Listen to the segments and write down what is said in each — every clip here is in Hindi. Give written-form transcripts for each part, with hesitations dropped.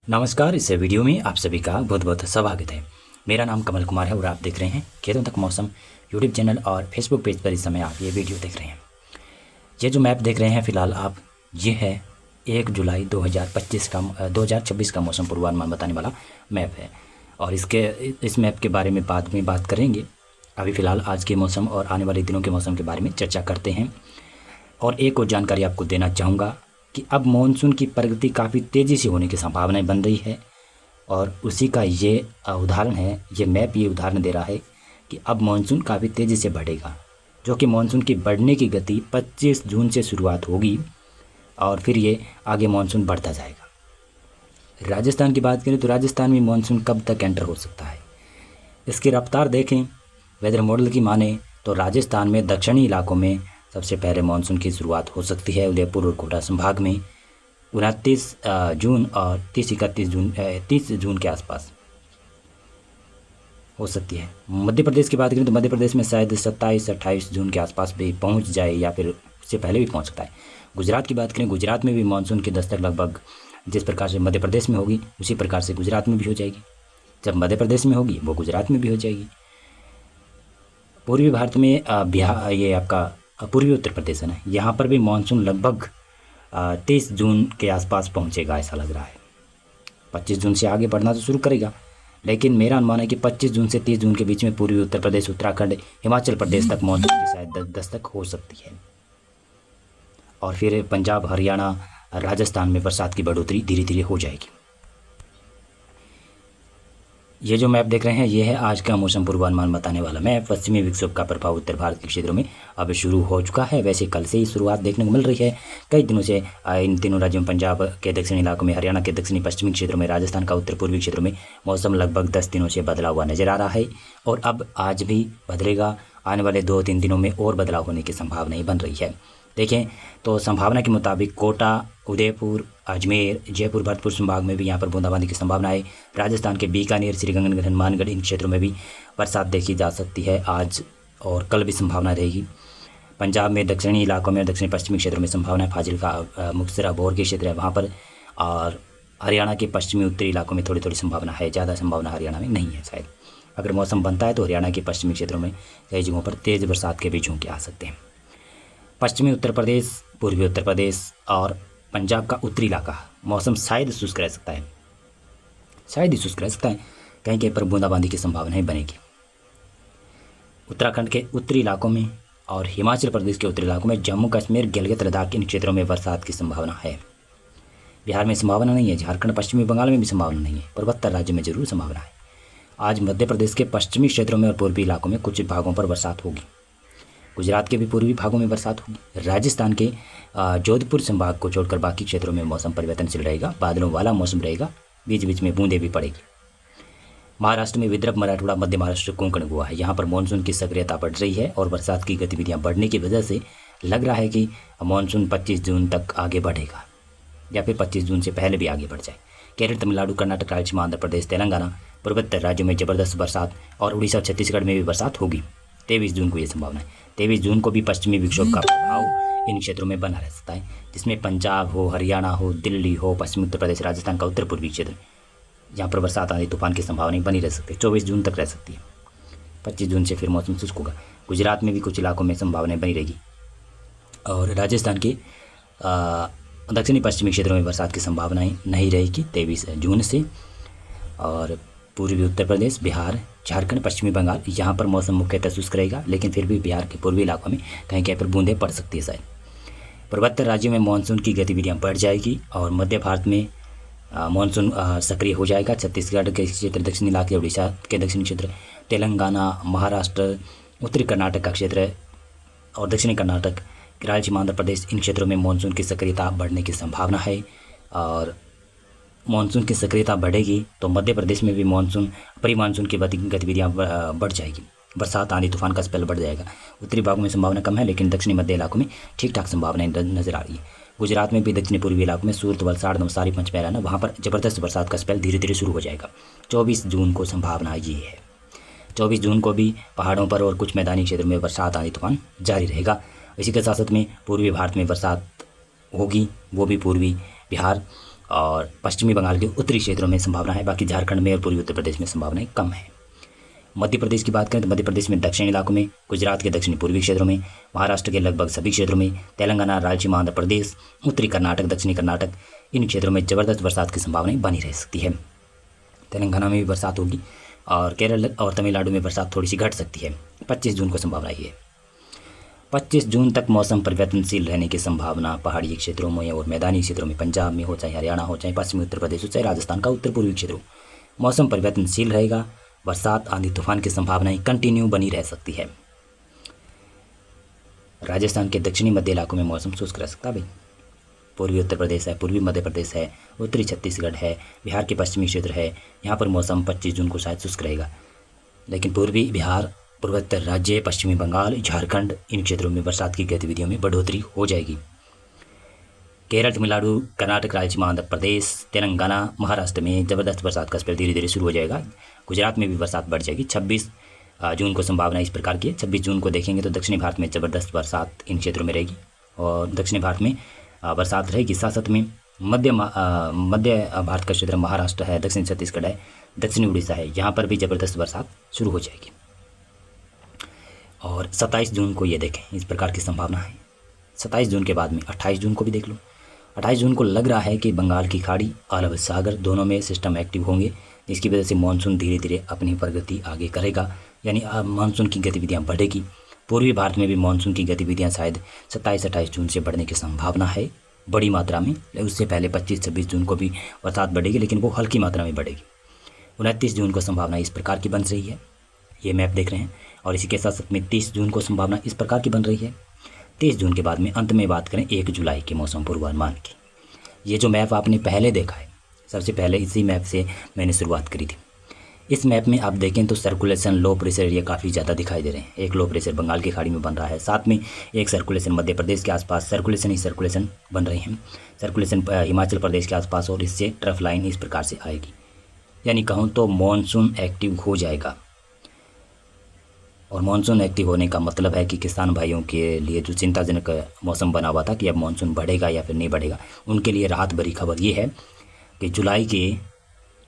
नमस्कार। इस वीडियो में आप सभी का बहुत बहुत स्वागत है। मेरा नाम कमल कुमार है और आप देख रहे हैं खेतों तक मौसम यूट्यूब चैनल और फेसबुक पेज पर इस समय आप ये वीडियो देख रहे हैं। ये जो मैप देख रहे हैं फ़िलहाल आप, ये है 1 जुलाई 2026 का मौसम पूर्वानुमान बताने वाला मैप है और इस मैप के बारे में बाद में बात करेंगे। अभी फ़िलहाल आज के मौसम और आने वाले दिनों के मौसम के बारे में चर्चा करते हैं। और एक और जानकारी आपको देना चाहूँगा कि अब मानसून की प्रगति काफ़ी तेज़ी से होने की संभावनाएं बन रही है और उसी का ये उदाहरण है, ये मैप ये उदाहरण दे रहा है कि अब मानसून काफ़ी तेज़ी से बढ़ेगा, जो कि मानसून की बढ़ने की गति 25 जून से शुरुआत होगी और फिर ये आगे मानसून बढ़ता जाएगा। राजस्थान की बात करें तो राजस्थान में मानसून कब तक एंटर हो सकता है, इसकी रफ्तार देखें। वेदर मॉडल की माने तो राजस्थान में दक्षिणी इलाकों में सबसे पहले मानसून की शुरुआत हो सकती है उदयपुर और कोटा संभाग में 29 जून और 30 जून के आसपास हो सकती है। मध्य प्रदेश की बात करें तो मध्य प्रदेश में शायद 27-28 जून के आसपास भी पहुंच जाए या फिर उससे पहले भी पहुंच सकता है। गुजरात की बात करें, गुजरात में भी मानसून की दस्तक लगभग जिस प्रकार से मध्य प्रदेश में होगी उसी प्रकार से गुजरात में भी हो जाएगी। जब मध्य प्रदेश में होगी वो गुजरात में भी हो जाएगी। पूर्वी भारत में बिहार, ये आपका पूर्वी उत्तर प्रदेश है ना, यहाँ पर भी मानसून लगभग 30 जून के आसपास पहुँचेगा ऐसा लग रहा है। 25 जून से आगे बढ़ना तो शुरू करेगा, लेकिन मेरा अनुमान है कि 25 जून से 30 जून के बीच में पूर्वी उत्तर प्रदेश, उत्तराखंड, हिमाचल प्रदेश तक मानसून की शायद दस्तक हो सकती है और फिर पंजाब, हरियाणा, राजस्थान में बरसात की बढ़ोतरी धीरे धीरे हो जाएगी। ये जो मैप देख रहे हैं ये है आज का मौसम पूर्वानुमान बताने वाला मैप। पश्चिमी विक्षोभ का प्रभाव उत्तर भारत के क्षेत्रों में अब शुरू हो चुका है। वैसे कल से ही शुरुआत देखने को मिल रही है। कई दिनों से इन तीनों राज्यों में, पंजाब के दक्षिणी इलाकों में, हरियाणा के दक्षिणी पश्चिमी क्षेत्रों में, राजस्थान का उत्तर पूर्वी क्षेत्रों में मौसम लगभग 10 दिनों से बदला हुआ नजर आ रहा है और अब आज भी बदलेगा। आने वाले 2-3 दिनों में और बदलाव होने की संभावनाएं बन रही है। देखें तो संभावना के मुताबिक कोटा, उदयपुर, अजमेर, जयपुर, भरतपुर संभाग में भी यहाँ पर बूंदाबांदी की संभावना है। राजस्थान के बीकानेर, श्रीगंगानगर, हनुमानगढ़, इन क्षेत्रों में भी बरसात देखी जा सकती है। आज और कल भी संभावना रहेगी। पंजाब में दक्षिणी इलाकों में, दक्षिणी पश्चिमी क्षेत्रों में संभावना है। फाजिलका, मुक्तसर, अबोहर के क्षेत्र है वहाँ पर, और हरियाणा के पश्चिमी उत्तरी इलाकों में थोड़ी थोड़ी संभावना है। ज़्यादा संभावना हरियाणा में नहीं है। शायद अगर मौसम बनता है तो हरियाणा के पश्चिमी क्षेत्रों में कई जगहों पर तेज़ बरसात के भी झोंके आ सकते हैं। पश्चिमी उत्तर प्रदेश, पूर्वी उत्तर प्रदेश और पंजाब का उत्तरी इलाका मौसम शायद शुष्क रह सकता है, शायद ही शुष्क रह सकता है। कहीं कहीं पर बूंदाबांदी की संभावनाएं बनेगी। उत्तराखंड के उत्तरी इलाकों में और हिमाचल प्रदेश के उत्तरी इलाकों में, जम्मू कश्मीर, गिलगित, लद्दाख, इन क्षेत्रों में बरसात की संभावना है। बिहार में संभावना नहीं है। झारखंड, पश्चिमी बंगाल में भी संभावना नहीं है। पूर्वोत्तर राज्यों में जरूर संभावना है। आज मध्य प्रदेश के पश्चिमी क्षेत्रों में और पूर्वी इलाकों में कुछ भागों पर बरसात होगी। गुजरात के भी पूर्वी भागों में बरसात होगी। राजस्थान के जोधपुर संभाग को छोड़कर बाकी क्षेत्रों में मौसम परिवर्तनशील रहेगा। बादलों वाला मौसम रहेगा, बीच बीच में बूंदें भी पड़ेगी। महाराष्ट्र में विदर्भ, मराठवाड़ा, मध्य महाराष्ट्र, कोंकण, गोवा है, यहाँ पर मानसून की सक्रियता बढ़ रही है और बरसात की गतिविधियाँ बढ़ने की वजह से लग रहा है कि मानसून 25 जून तक आगे बढ़ेगा या फिर 25 जून से पहले भी आगे बढ़ जाए। केरल, तमिलनाडु, कर्नाटक, राजस्थान, आंध्र प्रदेश, तेलंगाना, पूर्वोत्तर राज्यों में जबरदस्त बरसात और उड़ीसा, छत्तीसगढ़ में भी बरसात होगी। 23 जून को ये संभावना है। 23 जून को भी पश्चिमी विक्षोभ का प्रभाव इन क्षेत्रों में बना रह सकता है, जिसमें पंजाब हो, हरियाणा हो, दिल्ली हो, पश्चिमी उत्तर प्रदेश, राजस्थान का उत्तर पूर्वी क्षेत्र, यहाँ पर बरसात, आंधी, तूफान की संभावना बनी रह सकती है। 24 जून तक रह सकती है। 25 जून से फिर मौसम शुष्क होगा। गुजरात में भी कुछ इलाकों में संभावनाएं बनी रहेगी और राजस्थान के दक्षिणी पश्चिमी क्षेत्रों में बरसात की संभावनाएं नहीं रहेगी 23 जून से। और पूर्वी उत्तर प्रदेश, बिहार, झारखंड, पश्चिमी बंगाल, यहाँ पर मौसम मुख्यतः शुष्क रहेगा, लेकिन फिर भी बिहार के पूर्वी इलाकों में कहीं कहीं पर बूंदें पड़ सकती है शायद। पूर्वोत्तर राज्यों में मानसून की गतिविधियाँ बढ़ जाएगी और मध्य भारत में मानसून सक्रिय हो जाएगा। छत्तीसगढ़ के क्षेत्र, दक्षिणी इलाके, उड़ीसा के दक्षिणी क्षेत्र, तेलंगाना, महाराष्ट्र, उत्तरी कर्नाटक का क्षेत्र और दक्षिणी कर्नाटक, रायलसीमा, आंध्र प्रदेश, इन क्षेत्रों में मानसून की सक्रियता बढ़ने की संभावना है। और मानसून की सक्रियता बढ़ेगी तो मध्य प्रदेश में भी मानसून, प्री मानसून की गतिविधियाँ बढ़ जाएगी। बरसात, आंधी, तूफान का स्पेल बढ़ जाएगा। उत्तरी भागों में संभावना कम है, लेकिन दक्षिणी मध्य इलाकों में ठीक ठाक संभावनाएं नजर आ रही है। गुजरात में भी दक्षिणी पूर्वी इलाकों में सूरत, वलसाड़, नवसारी, पंचमहल, वहाँ पर जबरदस्त बरसात का स्पेल धीरे धीरे शुरू हो जाएगा। 24 जून को संभावना ये है। 24 जून को भी पहाड़ों पर और कुछ मैदानी क्षेत्रों में बरसात, आंधी, तूफान जारी रहेगा। इसी के साथ साथ में पूर्वी भारत में बरसात होगी, वो भी पूर्वी बिहार, और पश्चिमी बंगाल के उत्तरी क्षेत्रों में संभावना है। बाकी झारखंड में और पूर्वी उत्तर प्रदेश में संभावनाएं कम है। मध्य प्रदेश की बात करें तो मध्य प्रदेश में दक्षिणी इलाकों में, गुजरात के दक्षिणी पूर्वी क्षेत्रों में, महाराष्ट्र के लगभग सभी क्षेत्रों में, तेलंगाना, रायलसीमा, आंध्र प्रदेश, उत्तरी कर्नाटक, दक्षिणी कर्नाटक, इन क्षेत्रों में ज़बरदस्त बरसात की संभावनाएं बनी रह सकती है। तेलंगाना में भी बरसात होगी और केरल और तमिलनाडु में बरसात थोड़ी सी घट सकती है। 25 जून को संभावना ये है। 25 जून तक मौसम परिवर्तनशील रहने की संभावना पहाड़ी क्षेत्रों में और मैदानी क्षेत्रों में, पंजाब में हो, चाहे हरियाणा हो, चाहे पश्चिमी उत्तर प्रदेश हो, चाहे राजस्थान का उत्तर पूर्वी क्षेत्र हो, मौसम परिवर्तनशील रहेगा। बरसात, आंधी, तूफान की संभावनाएं कंटिन्यू बनी रह सकती है। राजस्थान के दक्षिणी मध्य इलाकों में मौसम शुष्क रह सकता है। भाई पूर्वी उत्तर प्रदेश है, पूर्वी मध्य प्रदेश है, उत्तरी छत्तीसगढ़ है, बिहार के पश्चिमी क्षेत्र है, यहाँ पर मौसम 25 जून को शायद शुष्क रहेगा। लेकिन पूर्वी बिहार, पूर्वोत्तर राज्य, पश्चिमी बंगाल, झारखंड, इन क्षेत्रों में बरसात की गतिविधियों में बढ़ोतरी हो जाएगी। केरल, तमिलनाडु, कर्नाटक, रायलसीमा, आंध्र प्रदेश, तेलंगाना, महाराष्ट्र में ज़बरदस्त बरसात का स्पेल धीरे धीरे शुरू हो जाएगा। गुजरात में भी बरसात बढ़ जाएगी। 26 जून को संभावना इस प्रकार की है। 26 जून को देखेंगे तो दक्षिणी भारत में ज़बरदस्त बरसात इन क्षेत्रों में रहेगी और दक्षिणी भारत में बरसात रहेगी। साथ साथ में मध्य भारत का क्षेत्र महाराष्ट्र है, दक्षिण छत्तीसगढ़ है, दक्षिणी उड़ीसा है, यहाँ पर भी ज़बरदस्त बरसात शुरू हो जाएगी। और 27 जून को ये देखें, इस प्रकार की संभावना है। 27 जून के बाद में 28 जून को भी देख लो। 28 जून को लग रहा है कि बंगाल की खाड़ी, अरब सागर दोनों में सिस्टम एक्टिव होंगे, जिसकी वजह से मानसून धीरे धीरे अपनी प्रगति आगे करेगा, यानी मानसून की गतिविधियां बढ़ेगी। पूर्वी भारत में भी मानसून की गतिविधियां शायद 27-28 जून से बढ़ने की संभावना है बड़ी मात्रा में। उससे पहले 25-26 जून को भी बरसात बढ़ेगी, लेकिन वो हल्की मात्रा में बढ़ेगी। 29 जून को संभावना इस प्रकार की बन रही है, ये मैप देख रहे हैं। और इसी के साथ साथ में 30 जून को संभावना इस प्रकार की बन रही है। 30 जून के बाद में अंत में बात करें 1 जुलाई के मौसम पूर्वानुमान की। ये जो मैप आपने पहले देखा है, सबसे पहले इसी मैप से मैंने शुरुआत करी थी। इस मैप में आप देखें तो सर्कुलेशन, लो प्रेशर एरिया काफ़ी ज़्यादा दिखाई दे रहे हैं। एक लो प्रेशर बंगाल की खाड़ी में बन रहा है, साथ में एक सर्कुलेशन मध्य प्रदेश के आसपास, सर्कुलेशन ही सर्कुलेशन बन रहे हैं, सर्कुलेशन हिमाचल प्रदेश के आसपास, और इससे ट्रफ लाइन इस प्रकार से आएगी। यानी कहूँ तो मानसून एक्टिव हो जाएगा। और मानसून एक्टिव होने का मतलब है कि किसान भाइयों के लिए जो चिंताजनक मौसम बना हुआ था कि अब मानसून बढ़ेगा या फिर नहीं बढ़ेगा, उनके लिए राहत भरी खबर ये है कि जुलाई के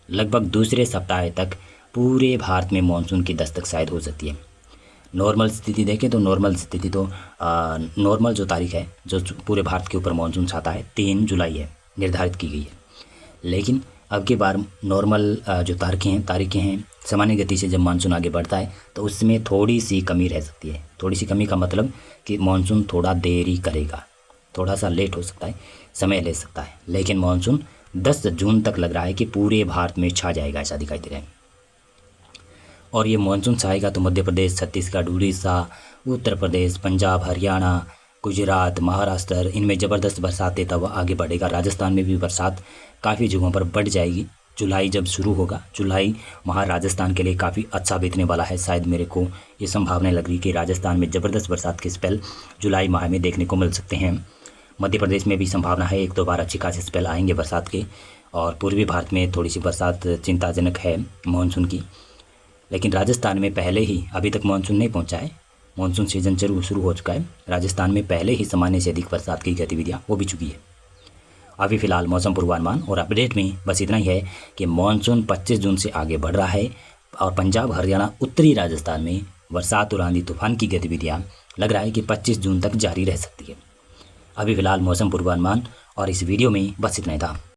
लगभग दूसरे सप्ताह तक पूरे भारत में मानसून की दस्तक शायद हो सकती है। नॉर्मल स्थिति देखें तो नॉर्मल स्थिति तो नॉर्मल जो तारीख है जो पूरे भारत के ऊपर मानसून छाता है 3 जुलाई है, निर्धारित की गई है। लेकिन अब की बार नॉर्मल जो तारीखें हैं, सामान्य गति से जब मानसून आगे बढ़ता है तो उसमें थोड़ी सी कमी रह सकती है। थोड़ी सी कमी का मतलब कि मानसून थोड़ा देरी करेगा, थोड़ा सा लेट हो सकता है, समय ले सकता है। लेकिन मानसून 10 जून तक लग रहा है कि पूरे भारत में छा जाएगा, ऐसा दिखाई दे रहा है। और ये मानसून छाएगा तो मध्य प्रदेश, छत्तीसगढ़, उड़ीसा, उत्तर प्रदेश, पंजाब, हरियाणा, गुजरात, महाराष्ट्र, इनमें ज़बरदस्त बरसात देता हुआ आगे बढ़ेगा। राजस्थान में भी बरसात काफ़ी जगहों पर बढ़ जाएगी। जुलाई जब शुरू होगा, जुलाई माह राजस्थान के लिए काफ़ी अच्छा बीतने वाला है। शायद मेरे को ये संभावना लग रही कि राजस्थान में ज़बरदस्त बरसात के स्पेल जुलाई माह में देखने को मिल सकते हैं। मध्य प्रदेश में भी संभावना है, 1-2 बार अच्छी खासी स्पेल आएंगे बरसात के। और पूर्वी भारत में थोड़ी सी बरसात चिंताजनक है मानसून की। लेकिन राजस्थान में पहले ही, अभी तक मानसून नहीं पहुंचा है, मानसून सीजन शुरू हो चुका है। राजस्थान में पहले ही सामान्य से अधिक बरसात की गतिविधियाँ हो भी चुकी है। अभी फ़िलहाल मौसम पूर्वानुमान और अपडेट में बस इतना ही है कि मानसून 25 जून से आगे बढ़ रहा है और पंजाब, हरियाणा, उत्तरी राजस्थान में बरसात और आंधी तूफान की गतिविधियाँ लग रहा है कि 25 जून तक जारी रह सकती है। अभी फ़िलहाल मौसम पूर्वानुमान और इस वीडियो में बस इतना ही था।